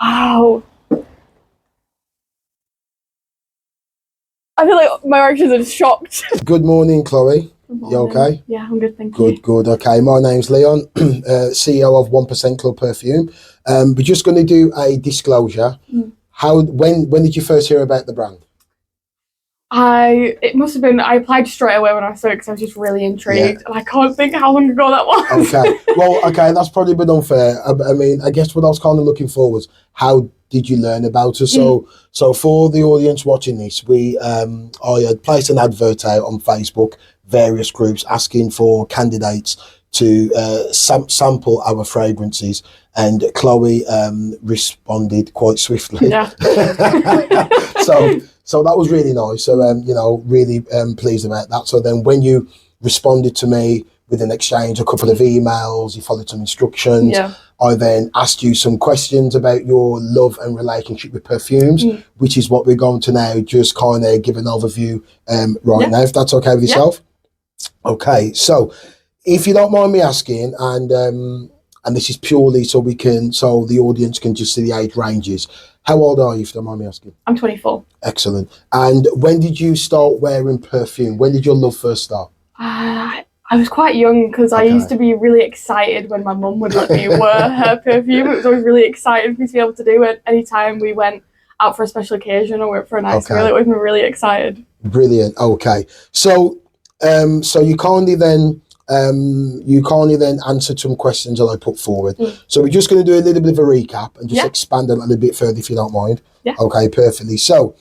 Wow. I feel like my reactions are shocked. Good morning, Chloe. Good You morning. okay? Yeah, I'm good, thank Good, you. good. Okay, my name's Leon, CEO of 1% Club Perfume. We're just going to do a disclosure. When did you first hear about the brand? It must have been, I applied straight away when I saw it because I was just really intrigued, and I can't think how long ago that was. Okay, well, okay, that's probably a bit unfair. I mean, I guess what I was kind of looking for was how did you learn about us? So for the audience watching this, I had placed an advert out on Facebook, various groups asking for candidates to sample our fragrances, and Chloe responded quite swiftly. Yeah. So that was really nice. So really pleased about that. So then when you responded to me with an exchange, a couple of emails, you followed some instructions. Yeah. I then asked you some questions about your love and relationship with perfumes, which is what we're going to now just kind of give an overview now, if that's okay with yourself. Okay, so if you don't mind me asking, and this is purely so the audience can just see the age ranges. How old are you, if you don't mind me asking? I'm 24. Excellent. And when did you start wearing perfume? When did your love first start? I was quite young because I used to be really excited when my mum would let me wear her perfume. It was always really exciting for me to be able to do it. Anytime we went out for a special occasion or went for a nice meal, it made me really excited. Brilliant. Okay. So you kindly then answered some questions that I put forward. So we're just going to do a little bit of a recap and just expand a little bit further, if you don't mind. Yeah. Okay, perfectly. So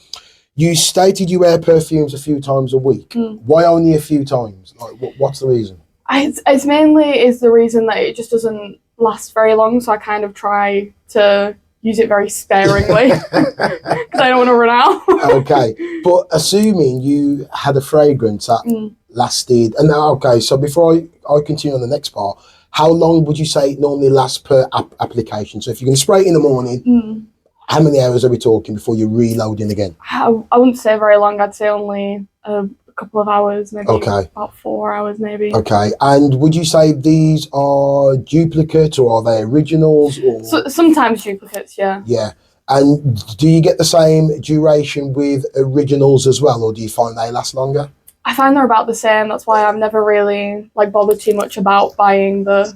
you stated you wear perfumes a few times a week. Why only a few times? Like, what's the reason? It's mainly the reason that it just doesn't last very long, so I kind of try to use it very sparingly because I don't want to run out. Okay, but assuming you had a fragrance that lasted, and okay, so before I continue on the next part, how long would you say it normally lasts per application? So if you're going to spray it in the morning, how many hours are we talking before you're reloading again? I wouldn't say very long. I'd say only a couple of hours, maybe about 4 hours maybe. Okay, and would you say these are duplicates or are they originals? Or so, sometimes duplicates, yeah. Yeah, and do you get the same duration with originals as well, or do you find they last longer? I find they're about the same. That's why I've never really bothered too much about buying the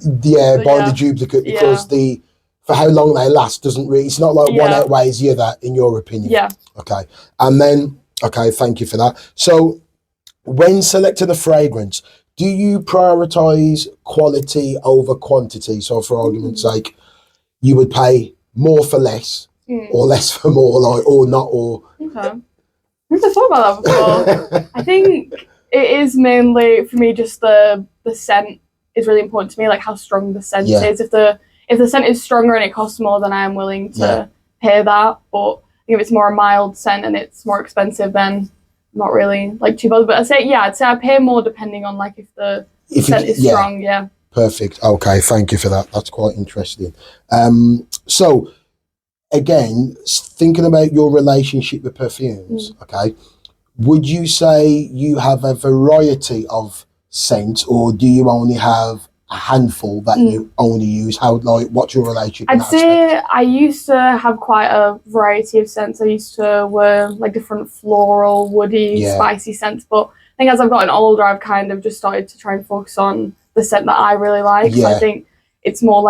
duplicate, because for how long they last doesn't really, it's not like one outweighs the other in your opinion. Yeah. Okay. And then, okay, thank you for that. So when selecting a fragrance, do you prioritize quality over quantity? So for argument's sake, you would pay more for less or less for more, or not, or... Okay. I've never thought about that before. I think it is mainly, for me, just the scent is really important to me, like how strong the scent is. If the scent is stronger and it costs more, then I am willing to pay that. But if it's more a mild scent and it's more expensive, then I'm not really too bothered. But I'd say I pay more depending on if the scent is strong. Yeah. Perfect. Okay, thank you for that. That's quite interesting. So again, thinking about your relationship with perfumes, okay, would you say you have a variety of scents, or do you only have a handful that you only use? What's your relationship? I'd say I used to have quite a variety of scents. I used to wear different floral, woody, spicy scents, but I think as I've gotten older, I've kind of just started to try and focus on the scent that I really like. So I think it's more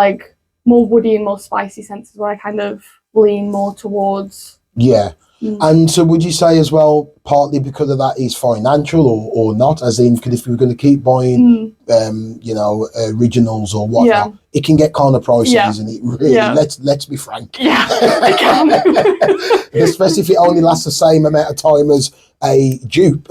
more woody and more spicy scents is what I kind of lean more towards. Yeah. And so would you say as well, partly because of that is financial or not, as in, if we were going to keep buying originals or whatnot, it can get kind of pricey, isn't it? Really, let's be frank. Yeah, it can. Especially if it only lasts the same amount of time as a dupe,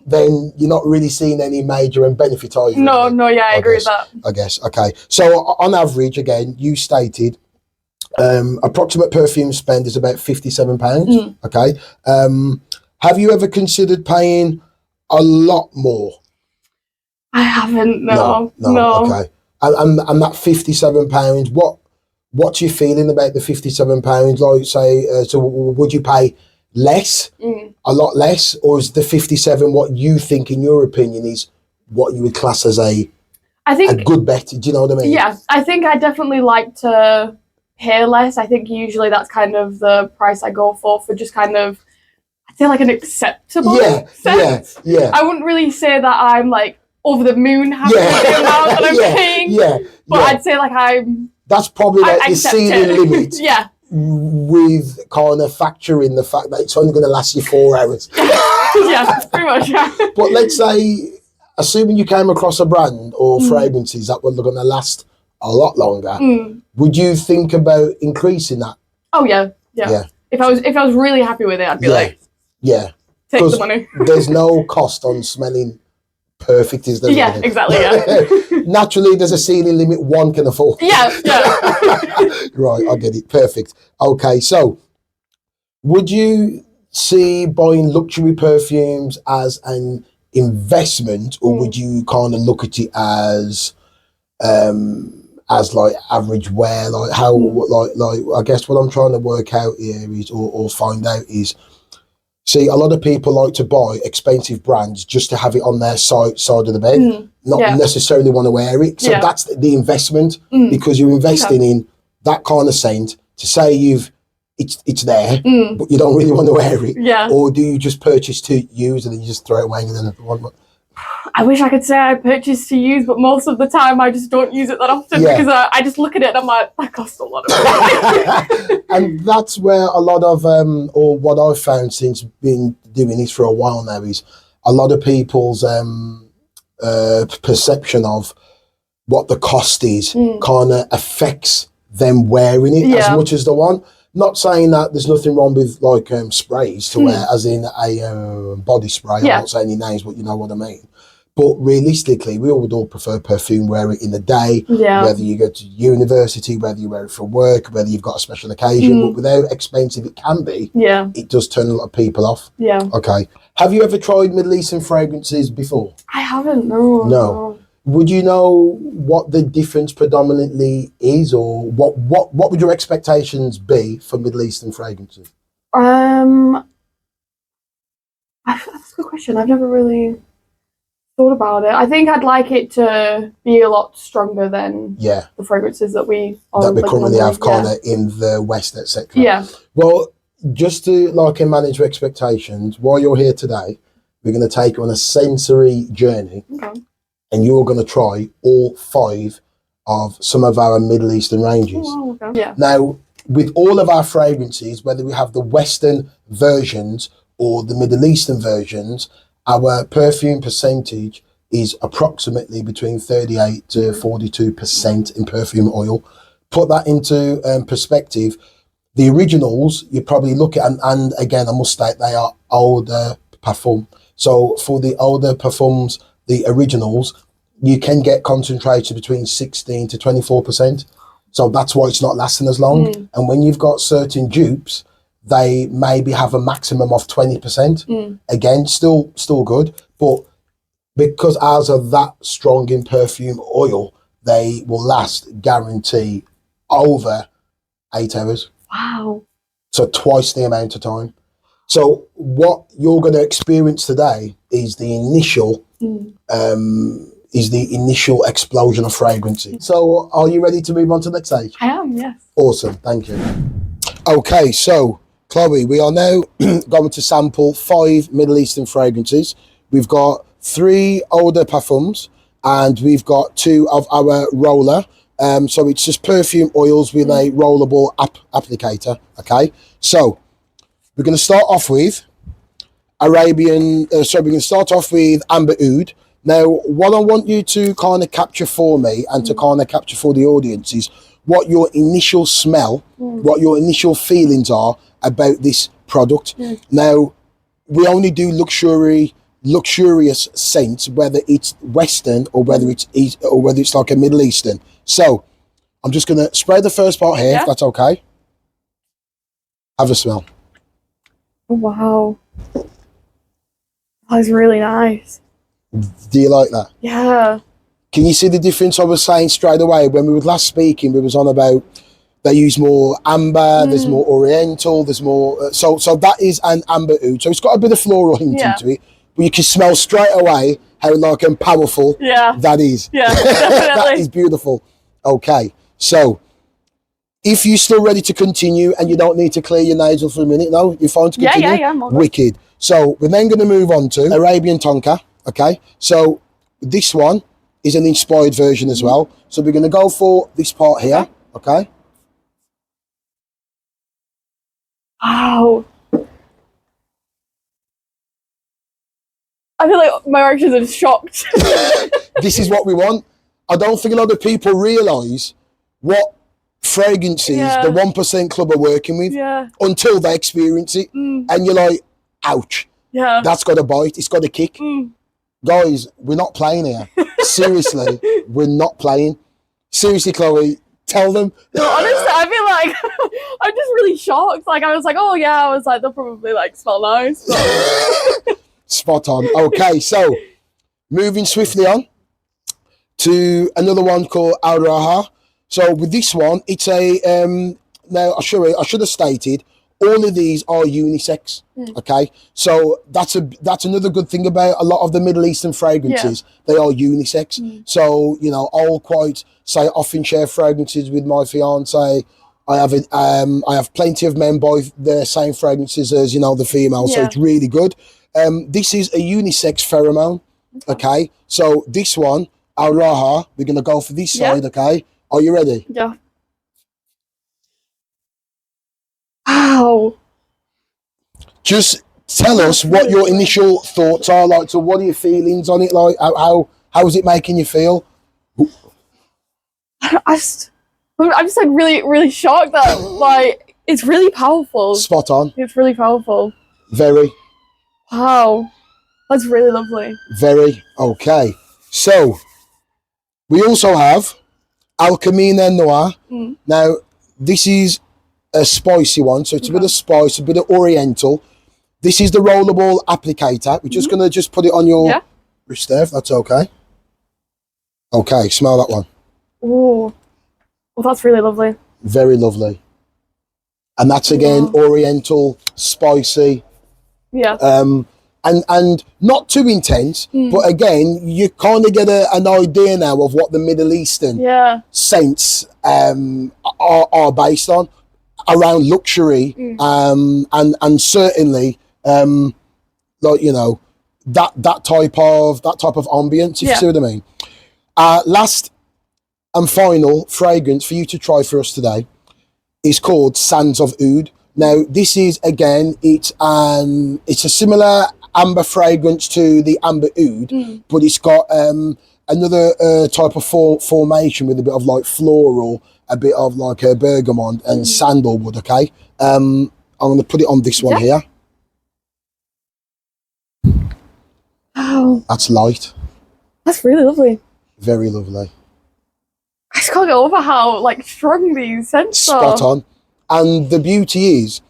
then you're not really seeing any major benefit, are you? No, I agree with that. I guess, okay. So on average, again, you stated approximate perfume spend is about £57. Okay. Have you ever considered paying a lot more? I haven't. No. Okay. And that £57, what's your feeling about the £57? Like, say, so would you pay less, a lot less, or is the 57 what you think, in your opinion, is what you would class as a good bet? Do you know what I mean? Yeah, I think I definitely like to pay less. I think usually that's kind of the price I go for just kind of, I'd say like an acceptable sense. Yeah. I wouldn't really say that I'm like over the moon happy with the amount that I'm paying. But I'd say like that's probably like the ceiling limit. Yeah. With kind of factoring the fact that it's only going to last you 4 hours. Yeah, pretty much. Yeah. But let's say, assuming you came across a brand or fragrances that were going to last a lot longer, would you think about increasing that? Oh yeah. If I was really happy with it, I'd be like, take the money. There's no cost on smelling perfect, is there? Yeah, exactly. Yeah. Naturally, there's a ceiling limit one can afford. Yeah. Right, I get it. Perfect. Okay, so would you see buying luxury perfumes as an investment, or would you kind of look at it as like average wear? Like how like I guess what I'm trying to work out here is or find out is, see, a lot of people like to buy expensive brands just to have it on their side of the bed, not necessarily want to wear it. So that's the investment, because you're investing in that kind of scent to say it's there, but you don't really want to wear it. Yeah. Or do you just purchase to use and then you just throw it away and then one? I wish I could say I purchase to use, but most of the time I just don't use it that often because I just look at it and I'm like, that costs a lot of money. And that's where a lot of, or what I've found since been doing this for a while now, is a lot of people's perception of what the cost is kind of affects them wearing it as much as the one. Not saying that there's nothing wrong with like sprays to wear, as in a body spray. I'm not saying any names, but you know what I mean. But realistically, we would all prefer perfume, wear it in the day, whether you go to university, whether you wear it for work, whether you've got a special occasion. But with how expensive it can be, it does turn a lot of people off. Yeah. Okay. Have you ever tried Middle Eastern fragrances before? I haven't, no. Would you know what the difference predominantly is, or what would your expectations be for Middle Eastern fragrances? That's a good question. I've never really thought about it. I think I'd like it to be a lot stronger than the fragrances that we currently have kind of in the West, etc. Yeah. Well, just to manage your expectations, while you're here today, we're going to take you on a sensory journey. Okay. And you're going to try all 5 of some of our Middle Eastern ranges. Oh, wow, okay. Yeah. Now, with all of our fragrances, whether we have the Western versions or the Middle Eastern versions, our perfume percentage is approximately between 38 to 42% in perfume oil. Put that into perspective. The originals, you probably look at, and again, I must state, they are older parfum. So for the older parfums, the originals, you can get concentrated between 16 to 24%. So that's why it's not lasting as long. And when you've got certain dupes, they maybe have a maximum of 20%. Again, still good, but because ours are that strong in perfume oil, they will last, guarantee, over 8 hours. Wow. So twice the amount of time. So what you're going to experience today is the initial explosion of fragrances. So are you ready to move on to the next stage? I am, yes. Awesome, thank you. Okay, so Chloe, we are now going to sample 5 Middle Eastern fragrances. We've got 3 older parfums and we've got 2 of our roller. So it's just perfume oils with a rollable applicator. Okay, so we're going to start off with Arabian. We're going to start off with Amber Oud. Now, what I want you to kind of capture for me and to kind of capture for the audience is what your initial smell, what your initial feelings are about this product. Now, we only do luxurious scents, whether it's Western or whether it's like a Middle Eastern. So I'm just going to spray the first part here, if that's okay. Have a smell. Wow. That's really nice. Do you like that? Yeah. Can you see the difference I was saying straight away? When we were last speaking, we was on about they use more amber, there's more oriental, there's more... so that is an Amber Oud. So it's got a bit of floral hint into it, but you can smell straight away how powerful that is. Yeah, definitely. That is beautiful. Okay, so If you're still ready to continue and you don't need to clear your nasal for a minute, no, you're fine to continue. Yeah. Wicked. So we're then going to move on to Arabian tonka. Okay, so this one is an inspired version as well. So we're going to go for this part here. Okay. Wow. I feel like my reactions are shocked. This is what we want. I don't think a lot of people realise what fragrances the 1% club are working with until they experience it. And you're like, ouch. Yeah. That's got a bite. It's got a kick. Guys, we're not playing here. Seriously, we're not playing. Seriously, Chloe, tell them. No, honestly, I feel like I'm just really shocked. Like, I was like, oh yeah, I was like, they'll probably like smell nice. But... Spot on. Okay, so moving swiftly on to another one called Al Raha. So with this one, it's a now I should have stated all of these are unisex. Okay, so that's another good thing about a lot of the Middle Eastern fragrances. They are unisex. So you know, I'll quite say often share fragrances with my fiance. I have plenty of men buy the same fragrances as the female. So it's really good. This is a unisex pheromone. Okay, so this one, Al Raha, we're gonna go for this side. Okay, are you ready? Yeah. Wow. Just tell us what your initial thoughts are like. So what are your feelings on it? Like how is it making you feel? I'm just like really shocked that like it's really powerful. Spot on. It's really powerful. Very. Wow. That's really lovely. Very. Okay. So we also have Alchemina Noir. Now this is a spicy one, so it's a bit of spice, a bit of oriental. This is the rollable applicator. We're just gonna put it on your wrist there, if that's okay. Okay, smell that one. Oh, well, that's really lovely. Very lovely. And that's again oriental, spicy. Yeah. And not too intense, but again, you kind of get an idea now of what the Middle Eastern scents are based on. Around luxury and certainly like that type of ambience, if you see what I mean. Last and final fragrance for you to try for us today is called Sands of Oud. Now this is again it's a similar amber fragrance to the amber oud, but it's got another type of formation with a bit of like floral, a bit of like a bergamot and sandalwood. Okay, I'm going to put it on this one here. Wow, that's light. That's really lovely. Very lovely. I just can't get over how like strong these scents are. Spot on. And the beauty is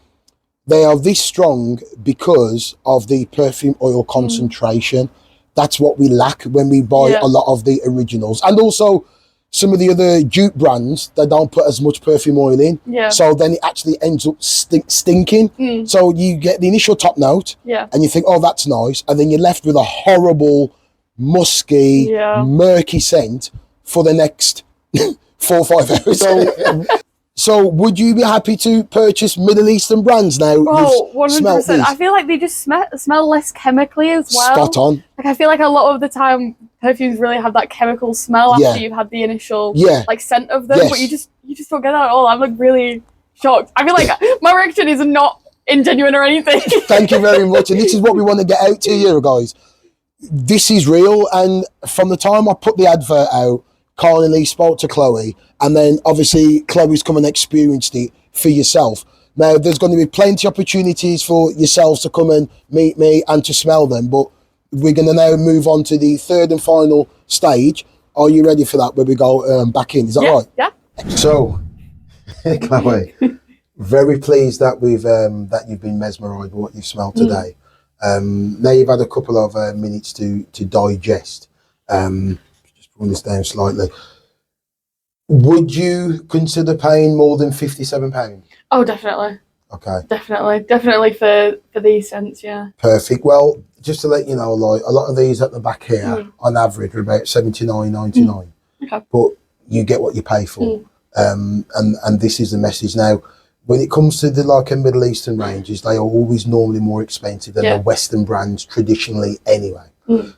they are this strong because of the perfume oil concentration. That's what we lack when we buy a lot of the originals. And also some of the other dupe brands, they don't put as much perfume oil in. Yeah. So then it actually ends up stinking. So you get the initial top note and you think, oh, that's nice. And then you're left with a horrible, musky, murky scent for the next 4 or 5 hours. So would you be happy to purchase Middle Eastern brands now? Oh, 100%. I feel like they just smell less chemically as well. Spot on. Like I feel like a lot of the time perfumes really have that chemical smell after you've had the initial like scent of them, but you just don't get that at all. I'm like really shocked. I feel like my reaction is not ingenuine or anything. Thank you very much. And this is what we want to get out to you guys. This is real, and from the time I put the advert out, Carl Lee spoke to Chloe, and then obviously Chloe's come and experienced it for yourself. Now there's going to be plenty of opportunities for yourselves to come and meet me and to smell them, but we're going to now move on to the third and final stage. Are you ready for that, where we go back in? Is that right? Yeah. So Chloe, very pleased that you've been mesmerised by what you've smelled today. Now you've had a couple of minutes to digest. Just pulling this down slightly. Would you consider paying more than £57? Oh, definitely. Okay. Definitely for these scents, yeah. Perfect. Well, just to let you know, like a lot of these at the back here, on average, are about £79.99. Okay. But you get what you pay for. And this is the message now. When it comes to the like Middle Eastern ranges, they are always normally more expensive than the Western brands traditionally anyway.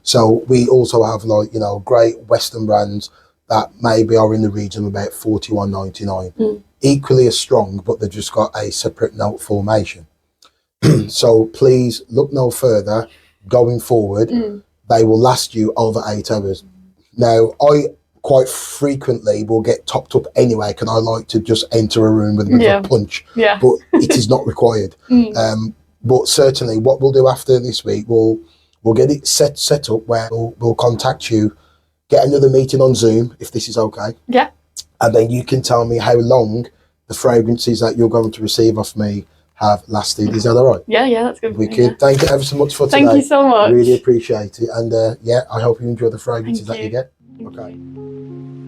So we also have like, you know, great Western brands that maybe are in the region of about $41.99. Equally as strong, but they've just got a separate note formation. So please look no further going forward. They will last you over 8 hours. Now, I quite frequently will get topped up anyway, because I like to just enter a room with a bit of a punch, but it is not required. But certainly what we'll do after this week, we'll get it set up where we'll contact you, get another meeting on Zoom if this is okay. Yeah. And then you can tell me how long the fragrances that you're going to receive off me have lasted. Is that all right? Yeah, that's good. Wicked. Thank you ever so much for today. Thank you so much. Really appreciate it. And yeah, I hope you enjoy the fragrances that you get. Okay.